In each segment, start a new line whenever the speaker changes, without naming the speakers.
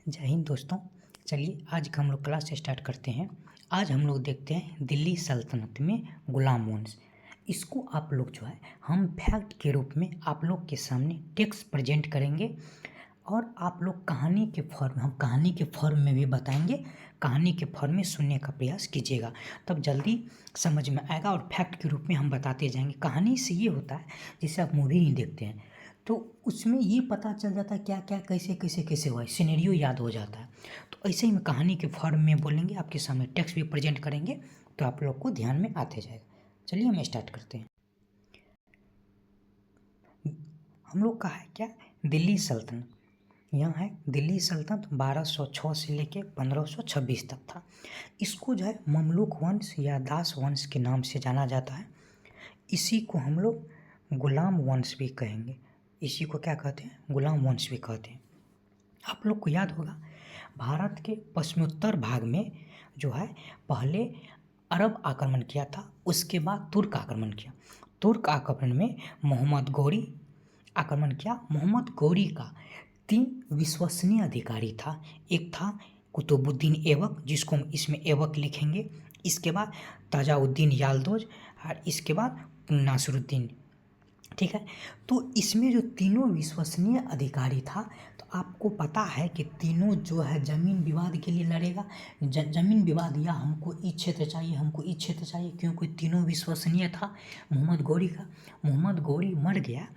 जय हिंद दोस्तों। चलिए आज का हम लोग क्लास स्टार्ट करते हैं। आज हम लोग देखते हैं दिल्ली सल्तनत में गुलाम वंश। इसको आप लोग जो है हम फैक्ट के रूप में आप लोग के सामने टेक्स्ट प्रेजेंट करेंगे और आप लोग कहानी के फॉर्म में भी बताएंगे। कहानी के फॉर्म में सुनने का प्रयास कीजिएगा, तब जल्दी समझ में आएगा और फैक्ट के रूप में हम बताते जाएंगे। कहानी से ये होता है जैसे आप मूवी नहीं देखते हैं तो उसमें ये पता चल जाता है क्या क्या कैसे हुआ है, सिनेरियो याद हो जाता है। तो ऐसे ही मैं कहानी के फॉर्म में बोलेंगे, आपके सामने टेक्स्ट भी प्रेजेंट करेंगे तो आप लोग को ध्यान में आते जाएगा। चलिए हम स्टार्ट करते हैं। हम लोग का है क्या, दिल्ली सल्तनत। यहाँ है दिल्ली सल्तनत 1206 से लेके 1526 तक था। इसको जो है ममलूक वंश या दास वंश के नाम से जाना जाता है। इसी को हम लोग गुलाम वंश भी कहेंगे। इसी को क्या कहते हैं, गुलाम वंश भी कहते हैं। आप लोग को याद होगा भारत के पश्चिमोत्तर भाग में जो है पहले अरब आक्रमण किया था, उसके बाद तुर्क आक्रमण किया। तुर्क आक्रमण में मोहम्मद गौरी आक्रमण किया। मोहम्मद गौरी का 3 विश्वसनीय अधिकारी था। एक था कुतुबुद्दीन ऐबक, जिसको हम इसमें ऐबक लिखेंगे। इसके बाद ताजाउद्दीन यालदोज और इसके बाद नासिरुद्दीन। ठीक है, तो इसमें जो तीनों विश्वसनीय अधिकारी था, तो आपको पता है कि तीनों जो है जमीन विवाद के लिए लड़ेगा। जमीन विवाद या हमको इस क्षेत्र चाहिए, हमको इस क्षेत्र चाहिए, क्योंकि तीनों विश्वसनीय था मोहम्मद गौरी का। मोहम्मद गौरी मर गया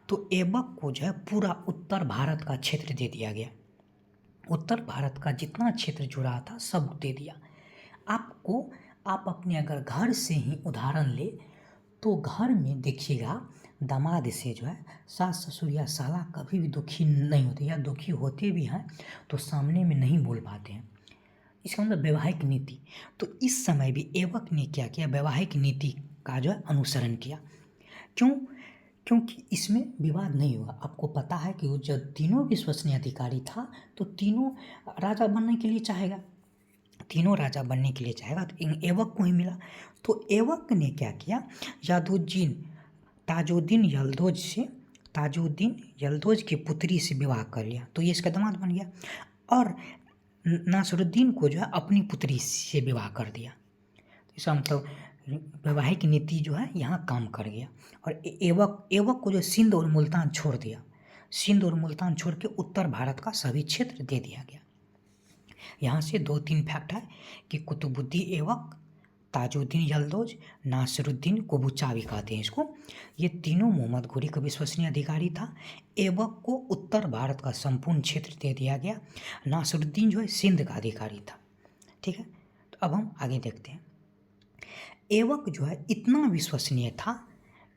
तो ऐबक को जो है पूरा उत्तर भारत का क्षेत्र दे दिया गया। उत्तर भारत का जितना क्षेत्र जुड़ा था सब दे दिया। आप अपने अगर घर से ही उदाहरण ले तो घर में देखिएगा दामाद से जो है सास ससुर या साला कभी भी दुखी नहीं होते, या दुखी होते भी हैं तो सामने में नहीं बोल पाते हैं। इसका मतलब वैवाहिक नीति। तो इस समय भी ऐबक ने क्या किया, वैवाहिक नीति का जो है अनुसरण किया। क्यों? क्योंकि इसमें विवाद नहीं होगा। आपको पता है कि वो जब तीनों विश्वसनीय अधिकारी था तो तीनों राजा बनने के लिए चाहेगा, तो ऐबक को ही मिला। तो ऐबक ने क्या किया, ताजुद्दीन यल्दोज की पुत्री से विवाह कर लिया, तो ये इसका दामाद बन गया। और नासिरुद्दीन को जो है अपनी पुत्री से विवाह कर दिया। इसका मतलब वैवाहिक नीति जो है यहाँ काम कर गया। और ऐबक को जो सिंध और मुल्तान छोड़ दिया, सिंध और मुल्तान छोड़ के उत्तर भारत का सभी क्षेत्र दे दिया गया। यहाँ से 2-3 फैक्ट है कि कुतुबुद्दीन ऐबक, ताजुद्दीन यल्दोज, नासिरुद्दीन कुबुचा भी कहते हैं इसको, ये तीनों मोहम्मद गौरी का विश्वसनीय अधिकारी था। ऐबक को उत्तर भारत का संपूर्ण क्षेत्र दे दिया गया। नासिरुद्दीन जो है सिंध का अधिकारी था। ठीक है, तो अब हम आगे देखते हैं। ऐबक जो है इतना विश्वसनीय था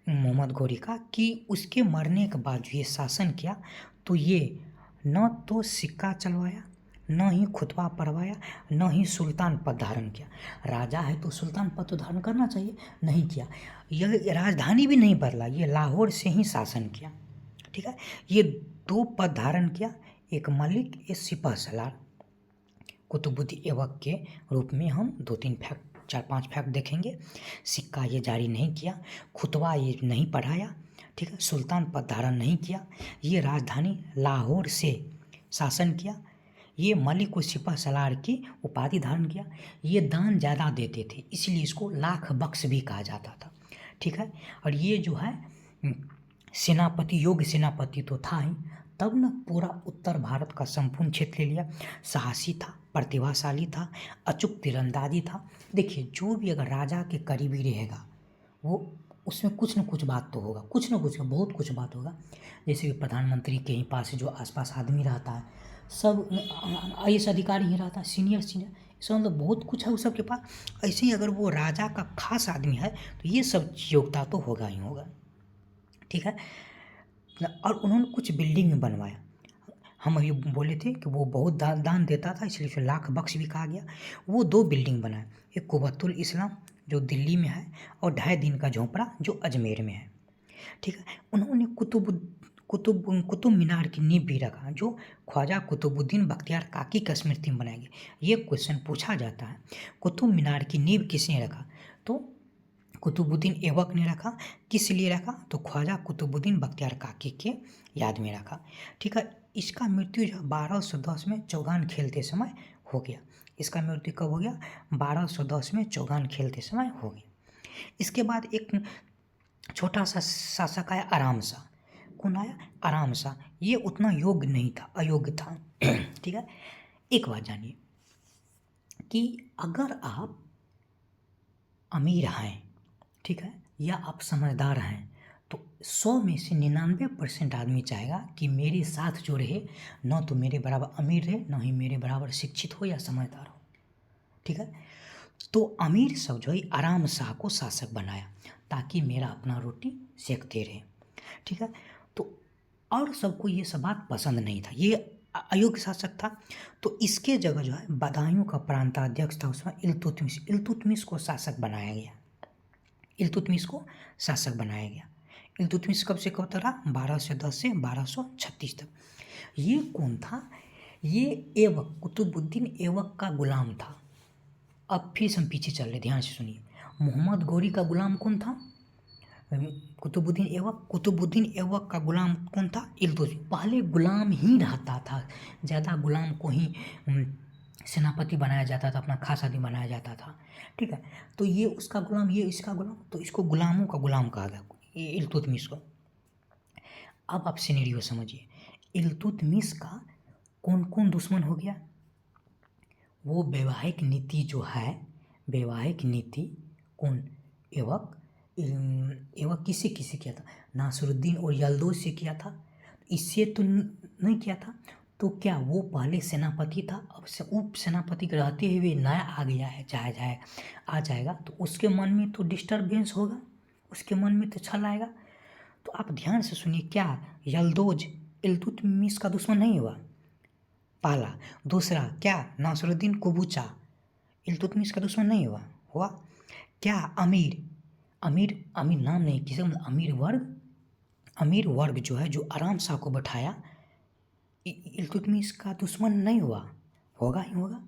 मोहम्मद गौरी का कि उसके मरने के बाद जो ये शासन किया तो ये न तो सिक्का चलवाया, न ही खुतबा पढ़वाया, न ही सुल्तान पद धारण किया। राजा है तो सुल्तान पद तो धारण करना चाहिए, नहीं किया। यह राजधानी भी नहीं बदला, ये लाहौर से ही शासन किया। ठीक है, ये 2 पद धारण किया, एक मलिक, एक सिपह सलार। कुतुबुद्दीन ऐबक के रूप में हम 2-3 फैक्ट, 4-5 फैक्ट देखेंगे। सिक्का ये जारी नहीं किया, खुतबा ये नहीं पढ़ाया, ठीक है, सुल्तान पद धारण नहीं किया, ये राजधानी लाहौर से शासन किया, ये मलिक व सिपह सलार की उपाधि धारण किया, ये दान ज़्यादा देते थे इसलिए इसको लाख बख्श भी कहा जाता था। ठीक है, और ये जो है सेनापति, योग्य सेनापति तो था ही, तब न पूरा उत्तर भारत का संपूर्ण क्षेत्र ले लिया। साहसी था, प्रतिभाशाली था, अचूक तीरंदाजी था। देखिए जो भी अगर राजा के करीबी रहेगा वो उसमें कुछ न कुछ बात तो होगा, कुछ न कुछ, बहुत कुछ बात होगा। जैसे कि प्रधानमंत्री के ही पास जो आसपास आदमी रहता है सब IAS अधिकारी ही रहता है, सीनियर इसका मतलब बहुत कुछ है उस सब के पास। ऐसे ही अगर वो राजा का खास आदमी है तो ये सब योग्यता तो होगा ही होगा। ठीक है, और उन्होंने कुछ बिल्डिंग बनवाया। हम अभी बोले थे कि वो बहुत दान देता था इसलिए उसे लाख बख्श भी कहा गया। वो 2 बिल्डिंग बनाए, एक कुबतुल इस्लाम जो दिल्ली में है और 2.5 दिन का झोपड़ा जो अजमेर में है। ठीक है, उन्होंने कुतुब मीनार की नींव भी रखा जो ख्वाजा कुतुबुद्दीन बख्तियार काकी की स्मृति में बनाया गया। ये क्वेश्चन पूछा जाता है, कुतुब मीनार की नींव किसने रखा, तो कुतुबुद्दीन ऐबक ने रखा। किस लिए रखा, तो ख्वाजा कुतुबुद्दीन बख्तियार काकी के याद में रखा। ठीक है, इसका मृत्यु जो 1210 में चौगान खेलते समय हो गया। इसका मृत्यु कब हो गया? 1210 में चौगान खेलते समय हो गया। इसके बाद एक छोटा सा शासक आया, आराम शाह। कौन आया? आराम शाह। ये उतना योग्य नहीं था, अयोग्य था। ठीक है। एक बात जानिए कि अगर आप अमीर हैं, ठीक है, या आप समझदार हैं, तो 100 में से 99% आदमी चाहेगा कि मेरे साथ जो रहे, न तो मेरे बराबर अमीर रहे, न ही मेरे बराबर शिक्षित हो या समझदार हो। ठीक है। तो अमीर सब जो है आराम शाह को शासक बनाया ताकि मेरा अपना रोटी सेकते रहे। ठीक है। तो और सबको ये सब बात पसंद नहीं था, ये अयोग्य शासक था। तो इसके जगह जो है बदायूं का प्रांताध्यक्ष था उसमें इल्तुतमिश। इल्तुतमिश को शासक बनाया गया। इल्तुतमिश को शासक बनाया गया। इल्तुतमिश कब से कब तक रहा? 1210 से 1236 तक। ये कौन था? ये ऐबक, कुतुबुद्दीन ऐबक का गुलाम था। अब फिर से हम पीछे चल रहे, ध्यान से सुनिए। मोहम्मद गौरी का गुलाम कौन था? कुतुबुद्दीन ऐबक। कुतुबुद्दीन ऐबक का गुलाम कौन था? इल्तुतमिश। पहले गुलाम ही रहता था, ज़्यादा गुलाम को ही सेनापति बनाया जाता था, अपना खास आदमी बनाया जाता था। ठीक है। तो ये उसका गुलाम, ये इसका गुलाम, तो इसको गुलामों का गुलाम कहा गया इल्तुतमिश को। अब आप सिनेरियो समझिए, इल्तुतमिश का कौन कौन दुश्मन हो गया? वो वैवाहिक नीति जो है, वैवाहिक नीति कौन? ऐबक। ऐबक किसे किसे किया था? नासिरुद्दीन और यल्दौज से किया था। इससे तो नहीं किया था। तो क्या वो पहले सेनापति था, अब से उप सेनापति के रहते हुए नया आ गया है, चाहे आ जाएगा तो उसके मन में तो डिस्टर्बेंस होगा, उसके मन में तो छल आएगा। तो आप ध्यान से सुनिए, क्या यल्दौज इल्तुतमिश का दुश्मन नहीं हुआ? पहला। दूसरा, क्या नासिरुद्दीन कुबूचा इल्तुतमिश का दुश्मन नहीं हुआ? हुआ। क्या अमीर, अमीर अमीर नाम नहीं, किसी मतलब अमीर वर्ग जो है, जो आराम शाह को बैठाया, इल्तुतमिश का दुश्मन नहीं हुआ? होगा ही होगा।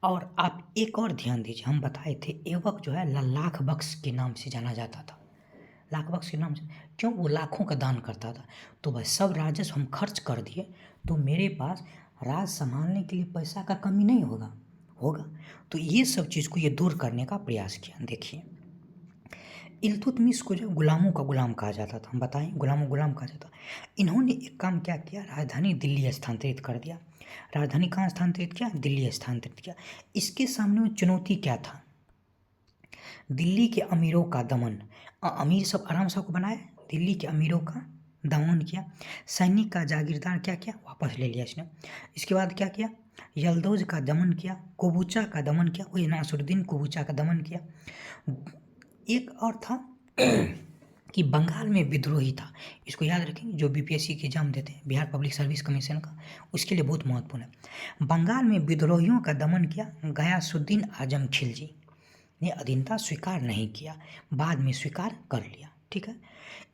और आप एक और ध्यान दीजिए, हम बताए थे ऐबक जो है लाख बख्श के नाम से जाना जाता था। लाख बख्श के नाम से क्यों? वो लाखों का दान करता था। तो भाई सब राजस्व हम खर्च कर दिए तो मेरे पास राज संभालने के लिए पैसा का कमी नहीं होगा। तो ये सब चीज़ को ये दूर करने का प्रयास किया। देखिए, इल्तुतमिश को जो गुलामों का गुलाम कहा जाता था, हम बताएं, गुलाम कहा जाता। इन्होंने एक काम क्या किया? राजधानी दिल्ली स्थानांतरित कर दिया। राजधानी कहाँ स्थानांतरित किया? दिल्ली स्थानांतरित किया। इसके सामने में चुनौती क्या था? दिल्ली के अमीरों का दमन। अमीर सब आराम शाह को बनाया, दिल्ली के अमीरों का दमन किया। सैनिक का जागीरदार क्या किया? वापस ले लिया इसने। इसके बाद क्या किया? यल्दौज का दमन किया, कुबूचा का दमन किया, वही नासिरुद्दीन कुबूचा का दमन किया। एक और था कि बंगाल में विद्रोही था, इसको याद रखेंगे, जो बीपीएससी के एग्जाम देते हैं, बिहार पब्लिक सर्विस कमीशन का, उसके लिए बहुत महत्वपूर्ण है। बंगाल में विद्रोहियों का दमन किया गयासुद्दीन आजम खिलजी ने। अधीनता स्वीकार नहीं किया, बाद में स्वीकार कर लिया। ठीक है।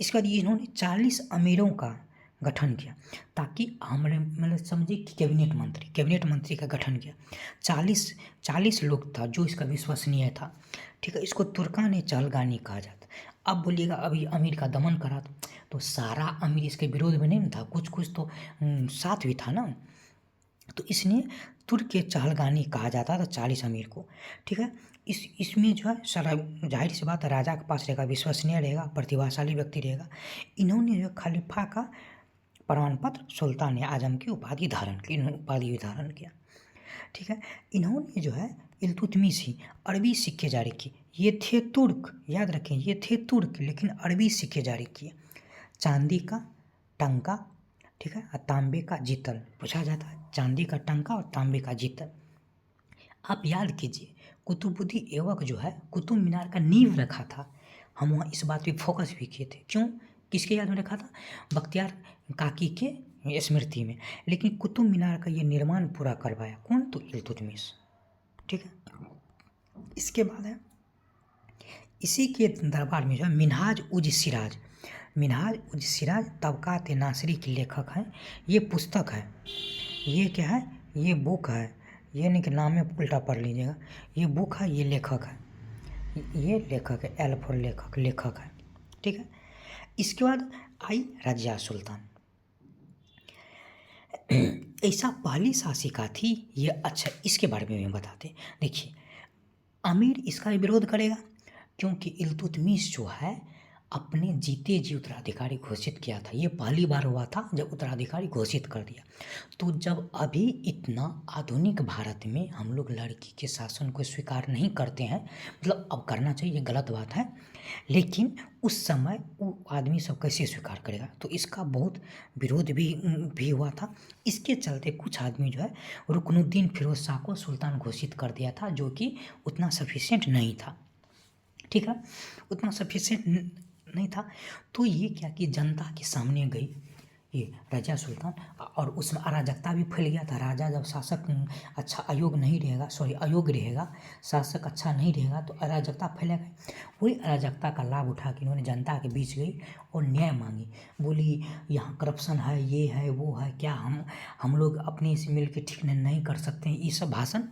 इसके बाद इन्होंने 40 अमीरों का गठन किया, ताकि हमारे मतलब समझिए कि कैबिनेट मंत्री का गठन किया। 40 लोग था जो इसका विश्वसनीय था। ठीक है। इसको तुर्कान चहलगानी कहा जाता। अब बोलिएगा अभी अमीर का दमन करा तो सारा अमीर इसके विरोध में नहीं था, कुछ तो साथ भी था ना। तो इसने तुर्क चहलगानी कहा जाता था 40 अमीर को। ठीक है। इसमें जो है सारा जाहिर सी बात है, राजा के पास रहेगा, विश्वसनीय रहेगा, प्रतिभाशाली व्यक्ति रहेगा। इन्होंने जो खलीफा का प्रमाण पत्र, सुल्तान आजम की उपाधि धारण किया। ठीक है। इन्होंने जो है इल्तुतमिश ही अरबी सिक्के जारी किए। ये थे तुर्क, याद रखें, ये थे तुर्क, लेकिन अरबी सिक्के जारी किए। चांदी का टंका, ठीक है, और तांबे का जीतल पूछा जाता है। चांदी का टंका और तांबे का जीतल। आप याद कीजिए, कुतुबुद्दीन ऐबक जो है कुतुब मीनार का नींव रखा था। हम वहाँ इस बात पे फोकस भी किए थे। क्यों? किसके याद में रखा था? बख्तियार काकी के स्मृति में। लेकिन कुतुब मीनार का ये निर्माण पूरा करवाया कौन? तो इल्तुतमिश। ठीक है। इसके बाद है, इसी के दरबार में जो है मिनहाज उज सिराज तबकात नासरी के लेखक हैं। ये पुस्तक है, ये क्या है? ये बुक है। ये नहीं कि नाम में उल्टा पढ़ लीजिएगा। ये बुक है, ये लेखक है, ये लेखक है, एल फॉर लेखक है। ठीक है। इसके बाद आई रजिया सुल्तान। ऐसा पहली शासिका थी ये। अच्छा, इसके बारे में बताते हैं। देखिए, अमीर इसका विरोध करेगा क्योंकि इल्तुतमिश जो है अपने जीते जी उत्तराधिकारी घोषित किया था। ये पहली बार हुआ था जब उत्तराधिकारी घोषित कर दिया। तो जब अभी इतना आधुनिक भारत में हम लोग लड़की के शासन को स्वीकार नहीं करते हैं, मतलब अब करना चाहिए, गलत बात है, लेकिन उस समय वो आदमी सब कैसे स्वीकार करेगा। तो इसका बहुत विरोध भी हुआ था। इसके चलते कुछ आदमी जो है रुकनुद्दीन फिरोज शाह को सुल्तान घोषित कर दिया था, जो कि उतना सफिशिएंट नहीं था। ठीक है, उतना सफिशिएंट नहीं था। तो ये क्या कि जनता के सामने गई ये राजा सुल्तान, और उसमें अराजकता भी फैल गया था। राजा जब शासक अच्छा अयोग्य रहेगा, शासक अच्छा नहीं रहेगा तो अराजकता फैलेगा। वही अराजकता का लाभ उठा के इन्होंने जनता के बीच गई और न्याय मांगी। बोली यहाँ करप्शन है, ये है, वो है, क्या हम लोग अपने से मिल के ठीक नहीं कर सकते हैं, ये सब भाषण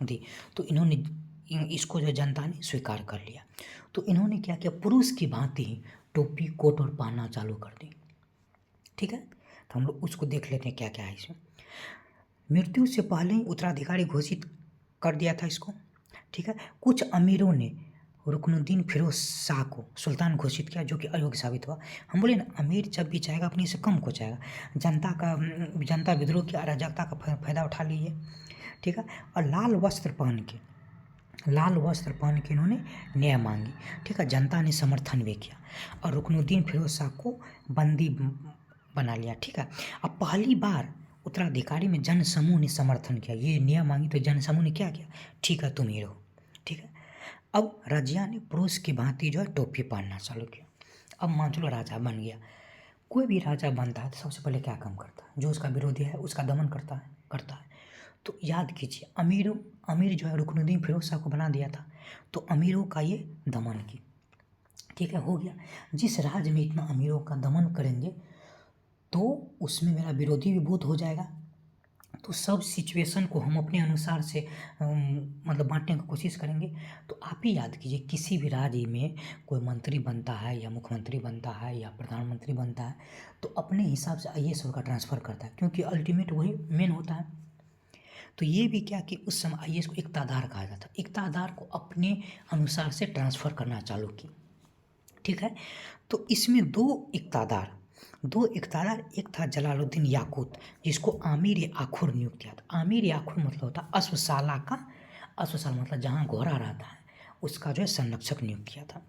दी। तो इन्होंने इसको जो जनता ने स्वीकार कर लिया। तो इन्होंने क्या किया, पुरुष की भांति ही टोपी कोट और पहनना चालू कर दी। ठीक है, तो हम लोग उसको देख लेते हैं क्या क्या है इसमें। मृत्यु से पहले ही उत्तराधिकारी घोषित कर दिया था इसको। ठीक है, कुछ अमीरों ने रुकनुद्दीन फिरोज शाह को सुल्तान घोषित किया, जो कि अयोग्य साबित हुआ। हम बोले ना, अमीर जब भी चाहेगा अपने से कम को चाहेगा। जनता विद्रोह की अराजकता का फायदा उठा ली है। ठीक है, और लाल वस्त्र पहन के इन्होंने न्याय मांगी। ठीक है, जनता ने समर्थन भी किया और रुकनुद्दीन फिरोज शाह को बंदी बना लिया। ठीक है, अब पहली बार उत्तराधिकारी में जन समूह ने समर्थन किया। ये न्याय मांगी तो जन समूह ने क्या किया, ठीक है तुम ही रहो। ठीक है, अब रजिया ने पुरुष की भांति जो है टोपी पहनना चालू किया। अब मान लो राजा बन गया। कोई भी राजा बनता है तो सबसे पहले क्या काम करता है, जो उसका विरोधी है उसका दमन करता है। तो याद कीजिए, अमीर जो है रुकनुद्दीन फिरोज शाह को बना दिया था, तो अमीरों का ये दमन की। ठीक है, हो गया। जिस राज्य में इतना अमीरों का दमन करेंगे तो उसमें मेरा विरोधी भी बहुत हो जाएगा। तो सब सिचुएशन को हम अपने अनुसार से मतलब बांटने की कोशिश करेंगे। तो आप ही याद कीजिए, किसी भी राज्य में कोई मंत्री बनता है या मुख्यमंत्री बनता है या प्रधानमंत्री बनता है तो अपने हिसाब से आईएएस का ट्रांसफ़र करता है, क्योंकि अल्टीमेट वही मेन होता है। तो ये भी क्या कि उस समय आईएएस को इक़्तादार कहा जाता है। इक़्तादार को अपने अनुसार से ट्रांसफ़र करना चालू की। ठीक है, तो इसमें दो इक़्तादार, एक था जलालुद्दीन याकूत, जिसको आमिर आखुर नियुक्त किया था। आमिर आखुर मतलब होता है अश्वशाला का, अश्वशाला मतलब जहाँ घोड़ा रहता है उसका जो है संरक्षक नियुक्त किया था।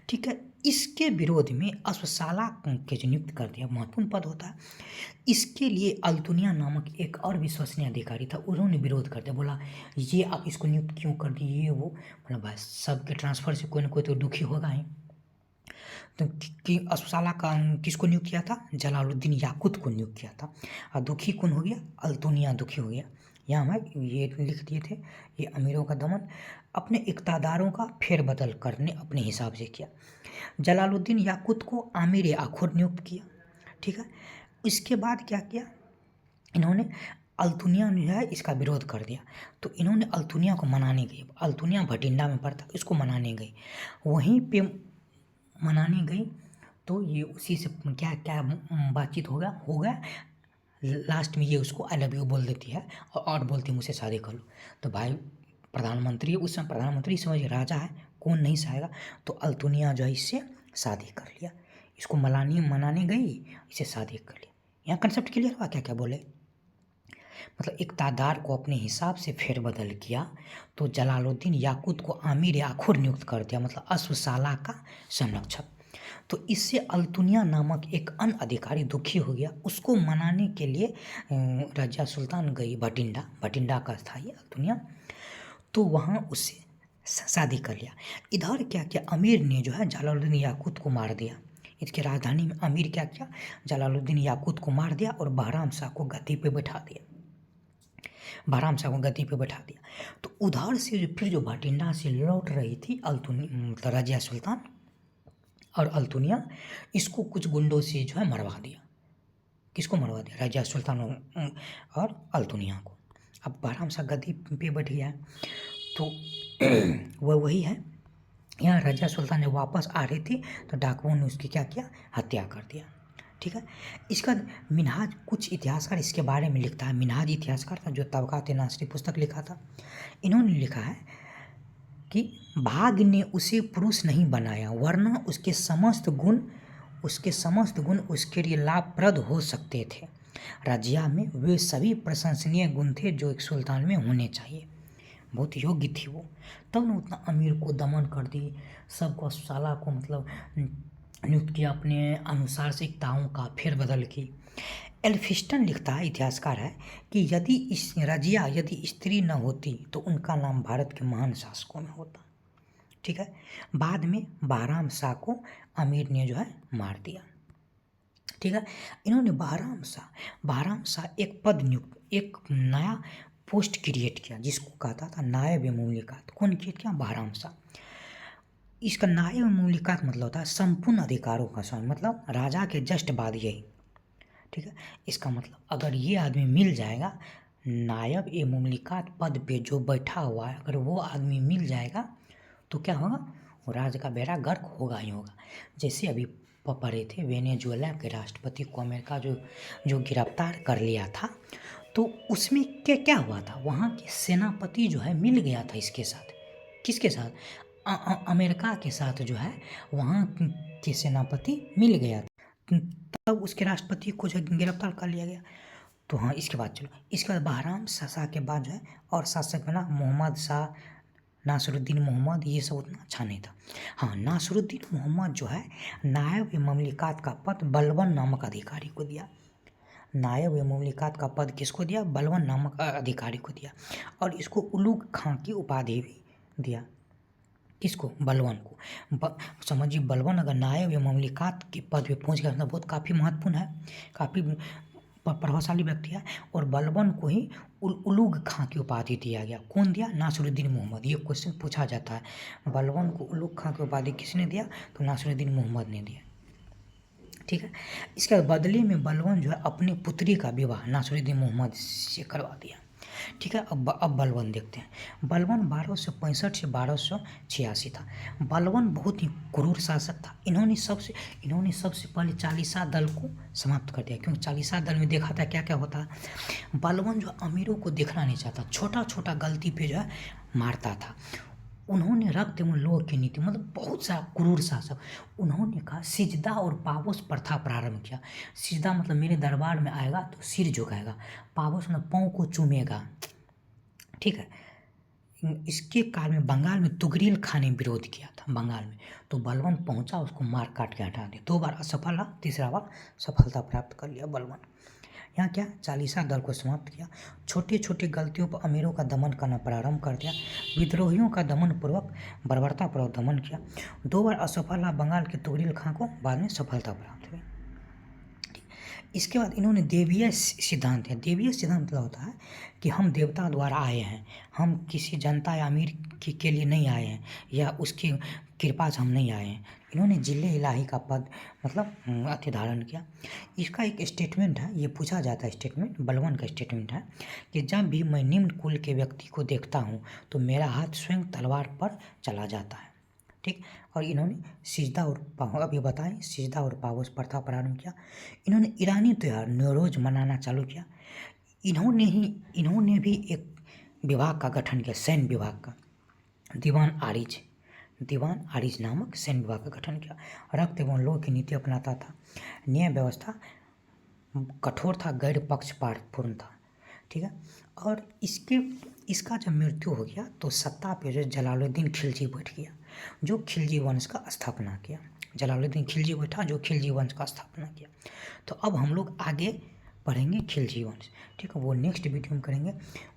ठीक है, इसके विरोध में अश्वशाला के जो नियुक्त कर दिया, महत्वपूर्ण पद होता है। इसके लिए अल्तुनिया नामक एक और विश्वसनीय अधिकारी था, उन्होंने विरोध कर दिया। बोला ये आप इसको नियुक्त क्यों कर दिए, ये वो। बोला भाई सबके ट्रांसफ़र से कोई ना कोई तो दुखी होगा ही। तो अश्वशाला का किसको नियुक्त किया था, जलालुद्दीन याकूत को नियुक्त किया था। और दुखी कौन हो गया, अल्तुनिया दुखी हो गया। यहाँ मैं ये लिख दिए थे, ये अमीरों का दमन अपने इक़्तादारों का फेरबदल करने अपने हिसाब से किया। जलालुद्दीन याकूत को आमिर आखुर नियुक्त किया। ठीक है, इसके बाद क्या किया इन्होंने, अल्तुनिया ने है इसका विरोध कर दिया। तो इन्होंने अल्तुनिया को मनाने गई। अल्तुनिया भटिंडा में पड़ता, इसको मनाने गई। वहीं पे मनाने गई तो ये उसी से क्या क्या बातचीत हो गया। लास्ट में ये उसको आई लव यू बोल देती है और बोलती है मुझसे शादी कर लो। तो भाई प्रधानमंत्री, उस समय प्रधानमंत्री समझ राजा है, कौन नहीं चाहेगा। तो अल्तुनिया जो है इससे शादी कर लिया। इसको मनाने गई, इसे शादी कर लिया। यहाँ कंसेप्ट क्लियर हुआ क्या क्या बोले, मतलब इक़्तादार को अपने हिसाब से फेरबदल किया। तो जलालुद्दीन याकूत को आमिर आखुर नियुक्त कर दिया, मतलब अश्वशाला का संरक्षक। तो इससे अल्तुनिया नामक एक अन्य अधिकारी दुखी हो गया। उसको मनाने के लिए रजिया सुल्तान गई भटिंडा का था ये अल्तुनिया। तो वहाँ उससे शादी कर लिया। इधर क्या किया, अमीर ने जो है जलालुद्दीन याकूत को मार दिया। इसके राजधानी में अमीर क्या किया, जलालुद्दीन याकूत को मार दिया और बहराम शाह को गद्दी पे बैठा दिया। तो उधर से फिर जो भटिंडा से लौट रही थी रजिया सुल्तान और अल्तुनिया, इसको कुछ गुंडों से जो है मरवा दिया। किसको मरवा दिया, रजिया सुल्तान और अल्तुनिया को। अब बहराम शाह गद्दी पे बैठ गया। तो वह वही है, यहाँ रजिया सुल्तान ने वापस आ रही थी तो डाकुओं ने उसकी क्या किया, हत्या कर दिया। ठीक है। इसका मिन्हाज, कुछ इतिहासकार इसके बारे में लिखता है। मिन्हाज इतिहासकार था जो तबकात नासरी पुस्तक लिखा था। इन्होंने लिखा है कि भाग्य ने उसे पुरुष नहीं बनाया, वरना उसके समस्त गुण उसके लिए लाभप्रद हो सकते थे। रजिया में वे सभी प्रशंसनीय गुण थे जो एक सुल्तान में होने चाहिए। बहुत योग्य थी वो, तब न उतना अमीर को दमन कर दी, सबको साला को मतलब नियुक्त किया, अपने अनुसार से ताओं का फेरबदल की। एल्फिस्टन लिखता है, इतिहासकार है, कि यदि स्त्री न होती तो उनका नाम भारत के महान शासकों में होता। ठीक है। बाद में बहराम शाह को अमीर ने जो है मार दिया। ठीक है। इन्होंने बहराम शाह एक नया पोस्ट क्रिएट किया जिसको कहता था नायब-ए-मुमलिकात। कौन क्रिएट किया? बहराम शाह। इसका नायब-ए-मुमलिकात मतलब होता है संपूर्ण अधिकारों का स्वामी, मतलब राजा के जस्ट बाद यही। ठीक है। इसका मतलब अगर ये आदमी मिल जाएगा, नायब-ए-मुमलिकात पद पे जो बैठा हुआ है, अगर वो आदमी मिल जाएगा तो क्या होगा? वो राज का बेड़ा गर्क होगा ही होगा। जैसे अभी पढ़े थे, वेनेजुएला के राष्ट्रपति को अमेरिका जो गिरफ्तार कर लिया था, तो उसमें क्या हुआ था? वहाँ के सेनापति जो है मिल गया था इसके साथ। किसके साथ? अमेरिका के साथ जो है वहाँ के सेनापति मिल गया था, तब उसके राष्ट्रपति को जो गिरफ्तार कर लिया गया। तो हाँ, इसके बाद बहराम शाह के बाद जो है और शासक बना मोहम्मद शाह, नासिरुद्दीन मोहम्मद, ये सब उतना अच्छा नहीं था। हाँ, नासिरुद्दीन मोहम्मद जो है नायब-ए-मुमलिकात का पद बलबन नामक अधिकारी को दिया। नायब-ए-मुमलिकात का पद किसको दिया? बलबन नामक अधिकारी को दिया। और इसको उलुग खां की उपाधि भी दिया। किसको? बलबन को। समझिए, बलबन अगर नायब-ए-मुमलिकात के पद पे पहुंच गया तो बहुत काफ़ी महत्वपूर्ण है, काफ़ी प्रभावशाली व्यक्ति है। और बलबन को ही उलुग खां की उपाधि दिया गया। कौन दिया? नासिरुद्दीन मोहम्मद। ये क्वेश्चन पूछा जाता है, बलबन को उलुग खां की उपाधि किसने दिया? तो नासिरुद्दीन मोहम्मद ने दिया। ठीक है। इसके बदले में बलबन जो है अपनी पुत्री का विवाह नासिरुद्दीन मोहम्मद से करवा दिया। ठीक है। अब बलबन देखते हैं। बलबन 1265 से 1286 था। बलबन बहुत ही क्रूर शासक था। इन्होंने सबसे पहले चालीसा दल को समाप्त कर दिया, क्योंकि चालीसा दल में देखा था क्या क्या होता है। बलबन जो अमीरों को देखना नहीं चाहता, छोटा छोटा गलती पे जो है मारता था। उन्होंने रक्त एवं लोह की नीति, मतलब बहुत सा क्रूर शासक। उन्होंने कहा सिजदा और पावोस प्रथा प्रारंभ किया। सिजदा मतलब मेरे दरबार में आएगा तो सिर झुकाएगा, पावोस मतलब पाँव को चूमेगा। ठीक है। इसके काल में बंगाल में तुगरील खान ने विरोध किया था बंगाल में, तो बलबन पहुंचा, उसको मार काट के हटा दिया। 2 बार असफल रहा, तीसरा बार सफलता प्राप्त कर लिया बलबन। यहाँ क्या? चालीसा दल को समाप्त किया। छोटी छोटी गलतियों पर अमीरों का दमन करना प्रारंभ कर दिया। विद्रोहियों का बर्बरतापूर्वक दमन किया। 2 बार असफल रहा बंगाल के तुगरील खां को, बाद में सफलता प्राप्त हुई। इसके बाद इन्होंने देवीय सिद्धांत है। देवीय सिद्धांत मतलब होता है कि हम देवता द्वारा आए हैं, हम किसी जनता या अमीर के लिए नहीं आए हैं, या उसकी कृपा से हम नहीं आए हैं। इन्होंने जिले इलाही का पद मतलब अति धारण किया। इसका एक स्टेटमेंट है, ये पूछा जाता है स्टेटमेंट, बलबन का स्टेटमेंट है कि जब भी मैं निम्न कुल के व्यक्ति को देखता हूँ तो मेरा हाथ स्वयं तलवार पर चला जाता है। ठीक। और इन्होंने सिजदा और अभी बताएं सिजदा और पावोस प्रथा प्रारंभ किया। इन्होंने ईरानी त्यौहार नौरोज मनाना चालू किया। इन्होंने भी एक विभाग का गठन किया, सैन्य विभाग का, दीवान आरिज नामक सैन्य विभाग का गठन किया। रक्त एवं लोह की नीति अपनाता था। न्याय व्यवस्था कठोर था, गैर पक्षपातपूर्ण था। ठीक है। और इसका जब मृत्यु हो गया तो सत्ता पे जो जलालुद्दीन खिलजी बैठ गया, जो खिलजी वंश का स्थापना किया। जलालुद्दीन खिलजी बैठा जो खिलजी वंश का स्थापना किया। तो अब हम लोग आगे पढ़ेंगे खिलजी वंश। ठीक है, वो नेक्स्ट वीडियो में करेंगे।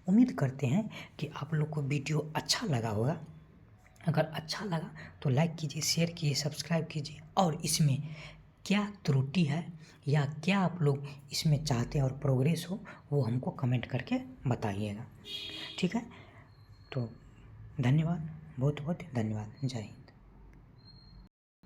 उम्मीद करते हैं कि आप लोग को वीडियो अच्छा लगा होगा। अगर अच्छा लगा तो लाइक कीजिए, शेयर कीजिए, सब्सक्राइब कीजिए। और इसमें क्या त्रुटि है या क्या आप लोग इसमें चाहते हैं और प्रोग्रेस हो, वो हमको कमेंट करके बताइएगा। ठीक है। तो धन्यवाद, बहुत बहुत धन्यवाद। जय हिंद।